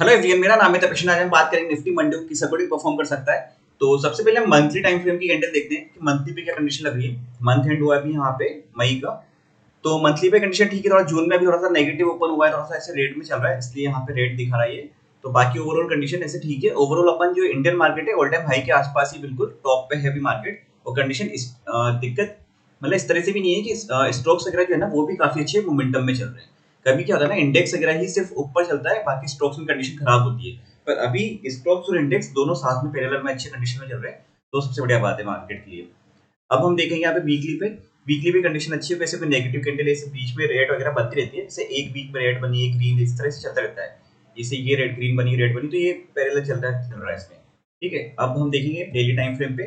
Hello everyone, मेरा नाम है तपेश। आज हम बात करेंगे निफ्टी मंडे को किस अकॉर्डिंग परफॉर्म कर सकता है। तो सबसे पहले हम मंथली टाइम फ्रेम की कैंडल देखते हैं कि मंथली पे क्या कंडीशन लग रही है। मंथ एंड हुआ अभी यहाँ पे मई का, तो मंथली पे कंडीशन ठीक है। थोड़ा जून में अभी थोड़ा सा नेगेटिव ओपन हुआ है, थोड़ा सा ऐसे रेट में चल रहा है, इसलिए यहाँ पे रेट दिखा रहा है ये। तो बाकी ओवरऑल कंडीशन ऐसे ठीक है। ओवरऑल अपन जो इंडियन मार्केट है ऑल टाइम हाई के आसपास ही बिल्कुल टॉप पे है अभी मार्केट। और कंडीशन इस दिक्कत मतलब इस तरह से भी नहीं है कि स्टॉक्स वगैरह जो है ना वो भी काफी अच्छे मोमेंटम में चल रहे हैं। कभी क्या होता है ना, इंडेक्स वगैरह ही सिर्फ ऊपर चलता है, बाकी स्टॉक्स में कंडीशन खराब होती है। पर अभी स्टॉक्स और इंडेक्स दोनों साथ में पैरेलल में अच्छे कंडीशन में चल रहे हैं, तो सबसे बढ़िया बात है मार्केट के लिए। अब हम देखेंगे यहाँ पे वीकली पे कंडीशन अच्छी है। वैसे कोई नेगेटिव कैंडल ऐसे बीच में रेड वगैरह बनती रहती है, जैसे एक वीक में रेड बनी, एक ग्रीन, इस तरह से चलता रहता है। जैसे ये रेड ग्रीन बनी, रेड बनी, तो ये पैरेलल चल रहा है इसमें। ठीक है, अब हम देखेंगे डेली टाइम फ्रेम पे।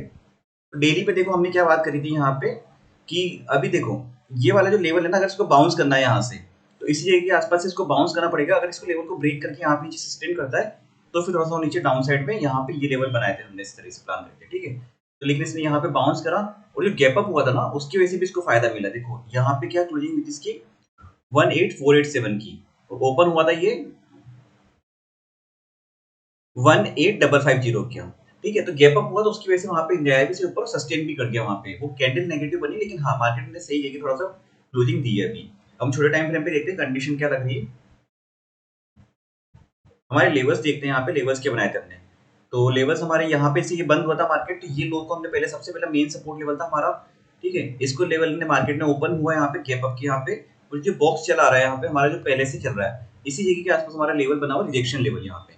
डेली पे देखो हमने क्या बात करी थी यहाँ पे कि अभी देखो ये वाला जो लेवल है ना, अगर इसको बाउंस करना है यहाँ से, तो इसी जगह के आसपास से इसको बाउंस करना पड़ेगा। अगर इसको लेवल को ब्रेक करके यहाँ पे नीचे सस्टेन करता है, तो फिर थोड़ा सा नीचे डाउन साइड में यहाँ पे ये लेवल बनाए थे हमने इस तरह से प्लान करके। ठीक है, तो लेकिन इसने यहाँ पे बाउंस करा और जो गैप अप हुआ था ना उसकी वजह से भी इसको फायदा मिला। देखो यहाँ पे क्या क्लोजिंग हुई थी इसकी 18487 की, तो ओपन हुआ था ये 18550 क्या। ठीक है, तो गैप अप हुआ तो उसकी वजह से वहां पे न्याय भी से ऊपर सस्टेन भी कर गया। वहां पे वो कैंडल नेगेटिव बनी, लेकिन हाँ मार्केट ने सही है कि थोड़ा सा क्लोजिंग दी है अभी। हम छोटे टाइम फ्रेम पे देखते हैं कंडीशन क्या लग रही है। हमारे लेवल्स देखते हैं, यहाँ पे लेवल्स क्या बनाए थे हमने। तो लेवल्स हमारे यहाँ पे से ये बंद हुआ था मार्केट, तो ये लो को हमने पहले सबसे पहले मेन सपोर्ट लेवल था हमारा। ठीक है, इसको लेवल ने मार्केट ने ओपन हुआ है यहाँ पे गैप अप के यहाँ पे, और जो बॉक्स चला रहा है यहाँ पे हमारा जो पहले से चल रहा है, इसी जगह के आसपास हमारा लेवल बना हुआ रिजेक्शन लेवल यहाँ पे।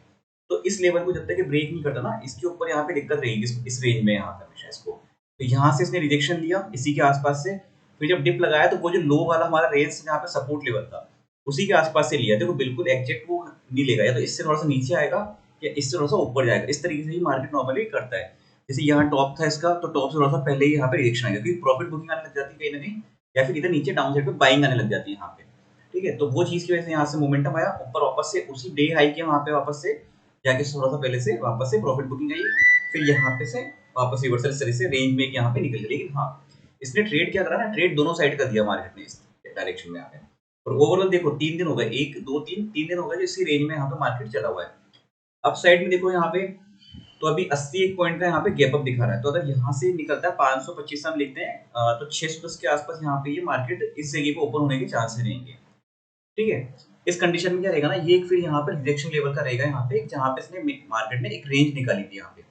तो इस लेवल को जब तक ब्रेक नहीं करता ना, इसके ऊपर यहाँ पे दिक्कत रहेगी इस रेंज में यहाँ पे हमेशा इसको। तो यहाँ से इसने रिजेक्शन लिया इसी के आसपास से, फिर जब डिप लगाया तो वो जो लो वाला हमारा रेंज यहाँ पे सपोर्ट लेवल था उसी के आसपास से लिया। देखो बिल्कुल एग्जैक्ट वो नहीं लेगा, या तो इससे थोड़ा सा नीचे आएगा या इससे थोड़ा सा ऊपर जाएगा। इस तरीके से ही मार्केट नॉर्मली करता है। जैसे यहाँ टॉप था इसका, तो टॉप से थोड़ा सा पहले ही यहाँ पे रिएक्शन आएगा, क्योंकि प्रॉफिट बुकिंग आने लग जाती है कहीं ना कहीं, या फिर इधर नीचे डाउन साइड पे बाइंग आने लग जाती है यहाँ पे। ठीक है, तो वो चीज की वजह से यहाँ से मोमेंटम आया ऊपर, वापस से उसी डे हाई के वहां पे वापस से जाके थोड़ा सा पहले से वापस से प्रॉफिट बुकिंग आई, फिर यहाँ पे से वापस रिवर्सल इस तरह से रेंज में यहाँ पे निकल गया। लेकिन हाँ, इसने ट्रेड क्या करा ना, ट्रेड दोनों साइड कर दिया मार्केट ने इस डायरेक्शन में आके। और ओवरऑल देखो 3 दिन हो गए, 1 2 3 दिन हो गए जो इसी रेंज में यहाँ पे मार्केट चला हुआ है। अप साइड में देखो यहाँ पे, तो अभी 80 एक पॉइंट का यहाँ पे गैप अप दिखा रहा है। तो अगर यहाँ से निकलता है 525 हम लिखते हैं, तो 610 के आसपास यहाँ पे ये मार्केट इस जगह पे ओपन होने के चांसेस रहेंगे। ठीक है, इस कंडीशन में क्या रहेगा ना, ये एक फिर यहाँ पे रिजेक्शन लेवल का रहेगा यहाँ पे, जहाँ पे इसने मार्केट ने एक रेंज निकाली थी यहाँ पे।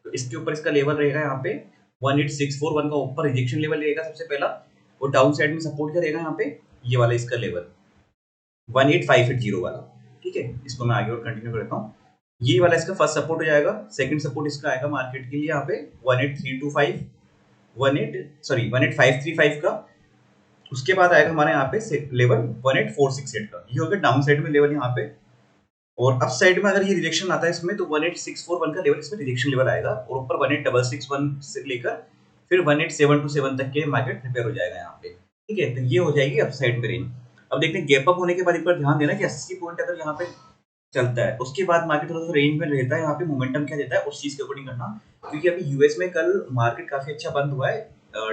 तो इसके ऊपर इसका लेवल रहेगा यहाँ पे 18641 का ऊपर रिजेक्शन लेवल रहेगा सबसे पहला। और डाउन साइड में सपोर्ट क्या रहेगा यहाँ पे, ये वाला इसका लेवल 18580 वाला। ठीक है, इसको मैं आगे और कंटिन्यू करता हूँ। ये वाला इसका फर्स्ट सपोर्ट हो जाएगा। सेकंड सपोर्ट इसका आएगा मार्केट के लिए यहाँ पे 18325 18535 का। उसके बाद आएगा हमारे यहाँ पे लेवल 18468 का। ये हो गया डाउन साइड में लेवल यहाँ पे। और अप साइड में अगर ये रिजेक्शन आता है इसमें, तो 18641 का लेवल इसमें रिजेक्शन लेवल आएगा, और ऊपर 18661 से लेकर फिर 18727 तक के मार्केट प्रिपेयर हो जाएगा यहाँ पे। ठीक है, तो ये हो जाएगी अप साइड में रेंज। अब देखते हैं गैप अप होने के बाद एक बार ध्यान देना कि 80 पॉइंट अगर यहाँ पे चलता है, उसके बाद मार्केट थोड़ा सा रेंज में रहता है। यहाँ पे मोमेंटम क्या देता है उस चीज के अकॉर्डिंग करना, क्योंकि अभी यूएस में कल मार्केट काफी अच्छा बंद हुआ है।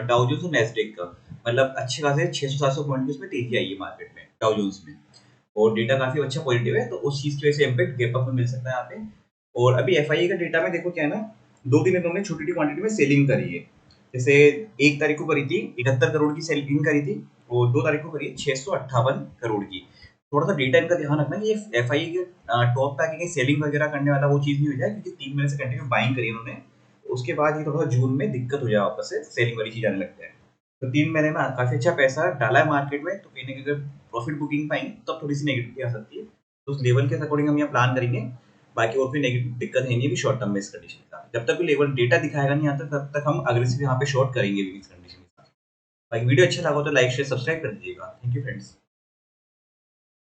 डाउ जोन्स और नैस्डैक का मतलब अच्छे खासे 600-700 पॉइंट की उसमें तेजी आई है मार्केट में, डाउ जोन्स में। और डेटा काफी अच्छा पॉजिटिव है, तो उस चीज की वजह से इम्पैक्ट गैप अप में मिल सकता है यहाँ पे। और अभी एफआईए का डेटा में देखो क्या है ना, 2 दिन इन्होंने छोटी छोटी क्वांटिटी में सेलिंग करी है। जैसे 1 तारीख को करी थी 71 करोड़ की सेलिंग करी थी, और 2 तारीख को करी 658 करोड़ की। थोड़ा सा डेटा इनका ध्यान रखना कि ये एफआईए के टॉप पे आके सेलिंग वगैरह करने वाला वो चीज नहीं हो जाए, क्योंकि 3 महीने से कंटिन्यू बाइंग करी इन्होंने। उसके बाद ये थोड़ा सा जून में दिक्कत हो जाए, वापस से सेलिंग वाली चीज आने लग जाए। तो 3 महीने में काफी अच्छा पैसा डाला है मार्केट में, तो कहीं ना कहीं अगर प्रॉफिट बुकिंग पाएंगे तब थोड़ी सी नेगेटिविटी आ सकती है। तो उस लेवल के अकॉर्डिंग हम यहाँ प्लान करेंगे। बाकी और कोई नेगेटिव दिक्कत है नहीं अभी शॉर्ट टर्म में इस कंडीशन का। जब तक कोई लेवल डेटा दिखाएगा नहीं आता, तब तक हम अग्रेसिव यहाँ पे शॉर्ट करेंगे भी इस कंडीशन के साथ। बाकी वीडियो अच्छा लगा तो लाइक शेयर सब्सक्राइब कर दीजिएगा। Thank you friends.